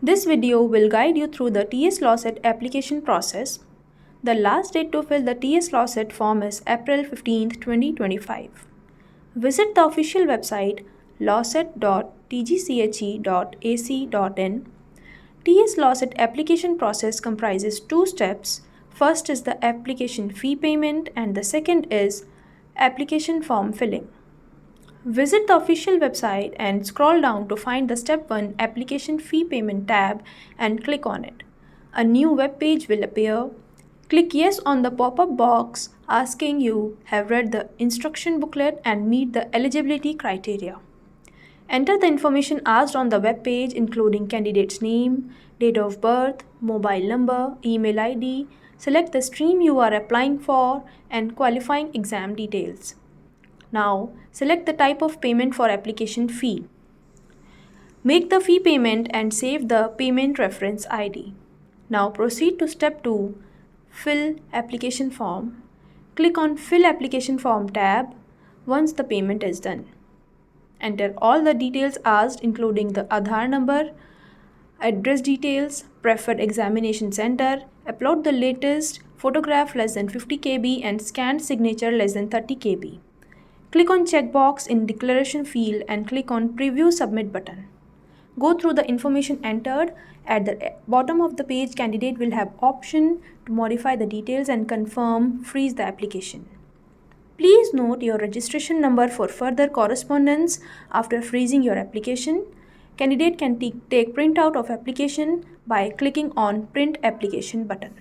This video will guide you through the TS LAWCET application process. The last date to fill the TS LAWCET form is April 15, 2025. Visit the official website lawcet.tgche.ac.in. TS LAWCET application process comprises two steps. First is the application fee payment and the second is application form filling. Visit the official website and scroll down to find the Step 1 Application Fee Payment tab and click on it. A new web page will appear. Click Yes on the pop-up box asking you have read the instruction booklet and meet the eligibility criteria. Enter the information asked on the web page including candidate's name, date of birth, mobile number, email ID. Select the stream you are applying for and qualifying exam details. Now, select the type of payment for application fee. Make the fee payment and save the payment reference ID. Now proceed to step 2, Fill application form. Click on Fill application form tab once the payment is done. Enter all the details asked including the Aadhaar number, address details, preferred examination center, upload the latest photograph less than 50 KB and scanned signature less than 30 KB. Click on checkbox in declaration field and click on Preview Submit button. Go through the information entered. At the bottom of the page, candidate will have option to modify the details and confirm freeze the application. Please note your registration number for further correspondence after freezing your application. Candidate can take printout of application by clicking on Print Application button.